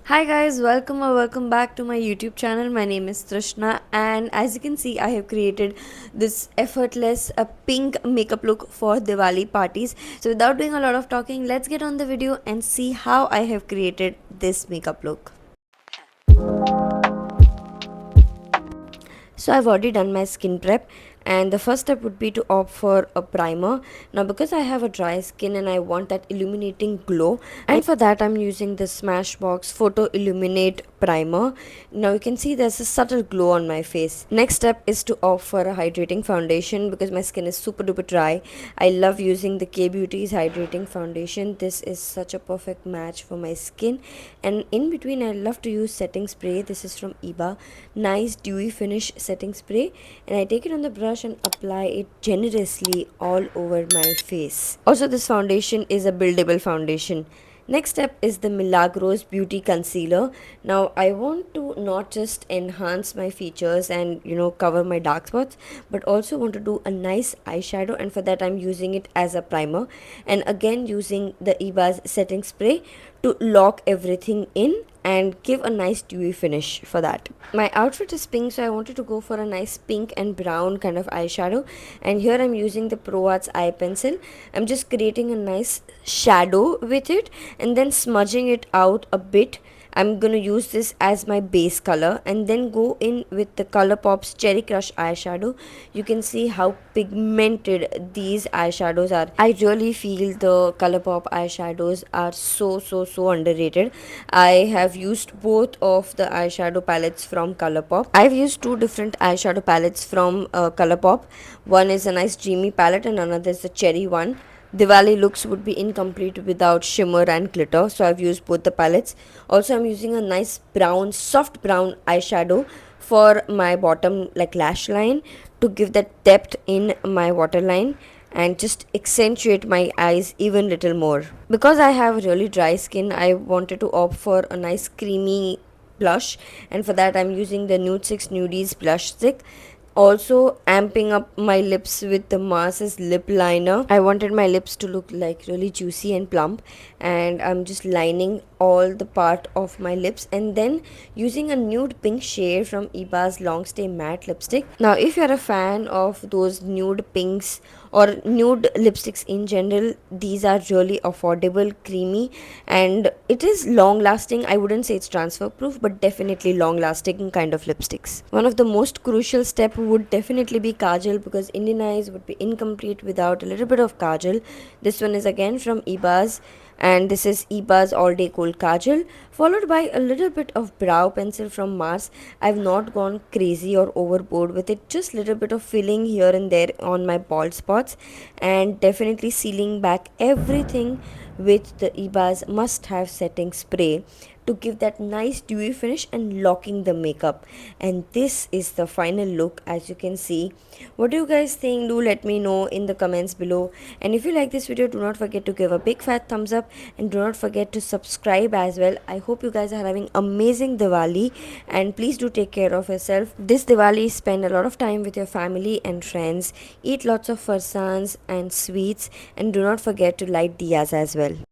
Hi guys, welcome or welcome back to my YouTube channel. My name is Trishna, and as you can see I have created this effortless pink makeup look for Diwali parties. So without doing a lot of talking, let's get on the video and see how I have created this makeup look. So I've already done my skin prep, and the first step would be to opt for a primer. Now because I have a dry skin and I want that illuminating glow, and for that I'm using the Smashbox Photo Illuminate primer. Now you can see there's a subtle glow on my face. Next step is to opt for a hydrating foundation because my skin is super duper dry. I love using the K Beauty's hydrating foundation. This is such a perfect match for my skin, and in between I love to use setting spray. This is from Iba, nice dewy finish setting spray, and I take it on the brush and apply it generously all over my face. Also, this foundation is a buildable foundation. Next step is the Milagro's Beauty Concealer. Now I want to not just enhance my features and cover my dark spots, but also want to do a nice eyeshadow, and for that I'm using it as a primer, and again using the Iba's setting spray to lock everything in and give a nice dewy finish for that. My outfit is pink, so I wanted to go for a nice pink and brown kind of eyeshadow, and here I'm using the Pro Arts eye pencil. I'm just creating a nice shadow with it and then smudging it out a bit. I'm gonna use this as my base color and then go in with the ColourPop's Cherry Crush eyeshadow. You can see how pigmented these eyeshadows are. I really feel the ColourPop eyeshadows are so underrated. I have used both of the eyeshadow palettes from ColourPop. I've used two different eyeshadow palettes from ColourPop. One is a nice dreamy palette and another is the cherry one. Diwali looks would be incomplete without shimmer and glitter, so I've used both the palettes. Also, I'm using a nice brown, soft brown eyeshadow for my bottom like lash line to give that depth in my waterline and just accentuate my eyes even little more. Because I have really dry skin, I wanted to opt for a nice creamy blush, and for that I'm using the Nude 6 Nudies blush stick. Also amping up my lips with the Mars's lip liner. I wanted my lips to look like really juicy and plump, and I'm just lining all the part of my lips and then using a nude pink shade from Iba's Long Stay Matte lipstick. Now if you're a fan of those nude pinks or nude lipsticks in general, these are really affordable, creamy, and it is long lasting. I wouldn't say it's transfer proof, but definitely long lasting kind of lipsticks. One of the most crucial step would definitely be kajal, because Indian eyes would be incomplete without a little bit of kajal. This one is again from Iba's, and this is Iba's All Day Gold Kajal, followed by a little bit of brow pencil from Mars. I've not gone crazy or overboard with it, just little bit of filling here and there on my bald spots, and definitely sealing back everything with the Iba's must have setting spray to give that nice dewy finish and locking the makeup. And this is the final look, as you can see. What do you guys think? Do let me know in the comments below, and if you like this video, do not forget to give a big fat thumbs up and do not forget to subscribe as well. I hope you guys are having amazing Diwali, and please do take care of yourself this Diwali. Spend a lot of time with your family and friends, eat lots of farsans and sweets, and do not forget to light diyas as well.